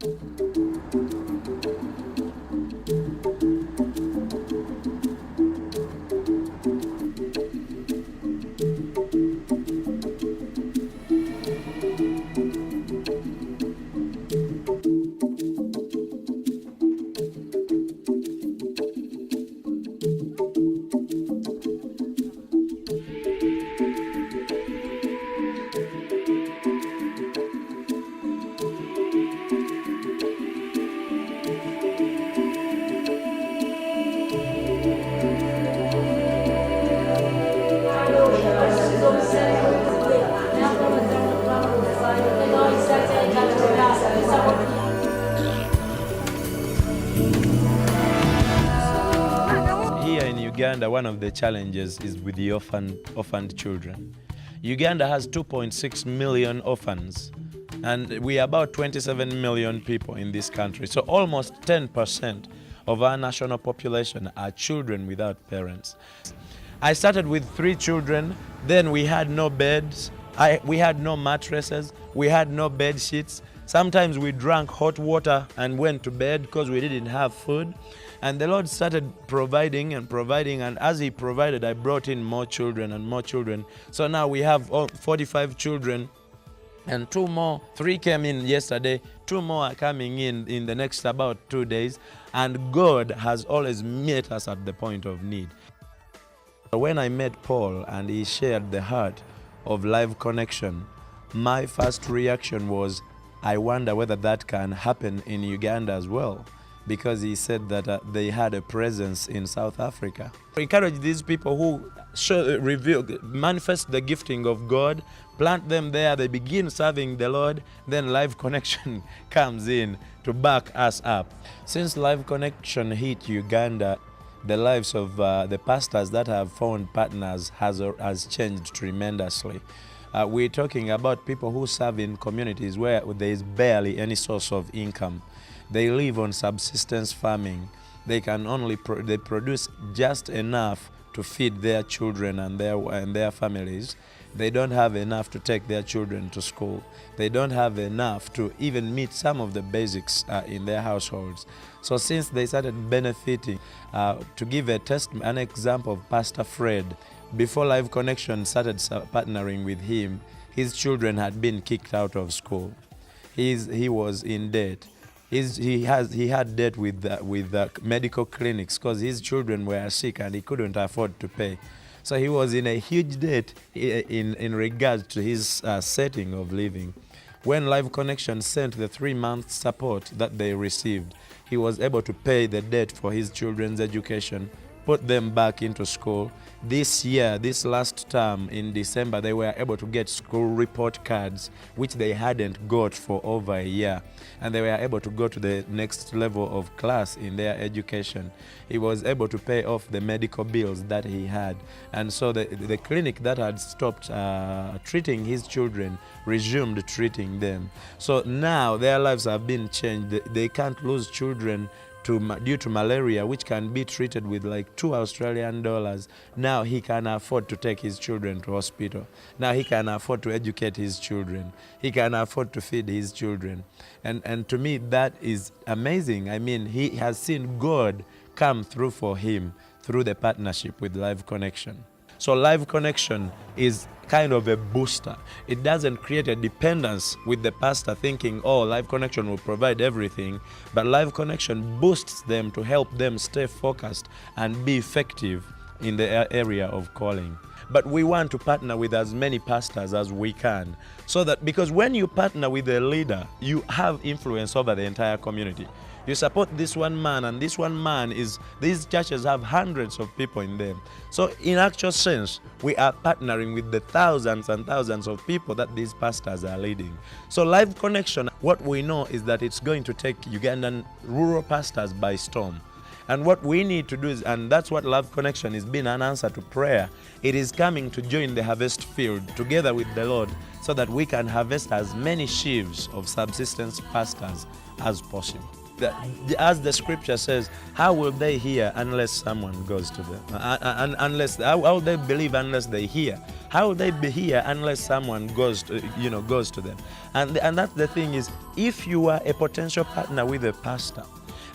Here in Uganda, one of the challenges is with the orphaned children. Uganda has 2.6 million orphans, and we are about 27 million people in this country. So almost 10% of our national population are children without parents. I started with 3 children, then we had no beds, we had no mattresses, we had no bed sheets. Sometimes we drank hot water and went to bed because we didn't have food. And the Lord started providing, and as He provided, I brought in more children and more children. So now we have 45 children, and 2 more, 3 came in yesterday, 2 more are coming in the next about 2 days. And God has always met us at the point of need. When I met Paul and he shared the heart of Live Connection, my first reaction was, I wonder whether that can happen in Uganda as well, because he said that they had a presence in South Africa. I encourage these people who manifest the gifting of God, plant them there, they begin serving the Lord, then Live Connection comes in to back us up. Since Live Connection hit Uganda, the lives of the pastors that have found partners has changed tremendously. We're talking about people who serve in communities where there is barely any source of income. They live on subsistence farming. They can only they produce just enough to feed their children and their families. They don't have enough to take their children to school. They don't have enough to even meet some of the basics in their households. So since they started benefiting, to give an example of Pastor Fred, before Live Connection started partnering with him, his children had been kicked out of school. He was in debt. He had debt with medical clinics because his children were sick and he couldn't afford to pay. So he was in a huge debt in regards to his setting of living. When Live Connection sent the 3-month support that they received, he was able to pay the debt for his children's education, put them back into school. This year, this last term in December, they were able to get school report cards, which they hadn't got for over a year. And they were able to go to the next level of class in their education. He was able to pay off the medical bills that he had. And so the clinic that had stopped treating his children resumed treating them. So now their lives have been changed. They can't lose children due to malaria, which can be treated with like $2 Australian. Now he can afford to take his children to hospital. Now he can afford to educate his children. He can afford to feed his children. And to me, that is amazing. I mean, he has seen God come through for him through the partnership with Live Connection. So Live Connection is kind of a booster. It doesn't create a dependence with the pastor thinking, oh, Live Connection will provide everything, but Live Connection boosts them to help them stay focused and be effective in the area of calling. But we want to partner with as many pastors as we can, so that because when you partner with a leader, you have influence over the entire community. You support this one man, and this one man these churches have hundreds of people in them. So in actual sense, we are partnering with the thousands and thousands of people that these pastors are leading. So Live Connection, what we know is that it's going to take Ugandan rural pastors by storm. And what we need to do is, and that's what Live Connection has been an answer to prayer, it is coming to join the harvest field together with the Lord so that we can harvest as many sheaves of subsistence pastors as possible. as the scripture says, how will they hear unless someone goes to them? How will they believe unless they hear? How will they be here unless someone goes to them? And that's the thing is, if you are a potential partner with a pastor,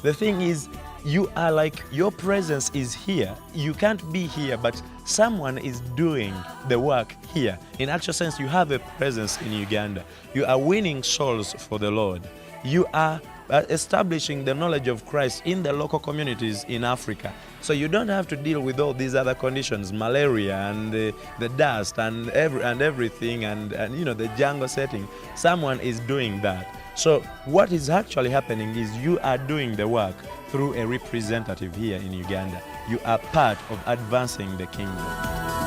the thing is, you are like, your presence is here. You can't be here, but someone is doing the work here. In actual sense, you have a presence in Uganda. You are winning souls for the Lord. You are establishing the knowledge of Christ in the local communities in Africa. So you don't have to deal with all these other conditions, malaria and the dust and everything and the jungle setting. Someone is doing that. So what is actually happening is you are doing the work through a representative here in Uganda. You are part of advancing the kingdom.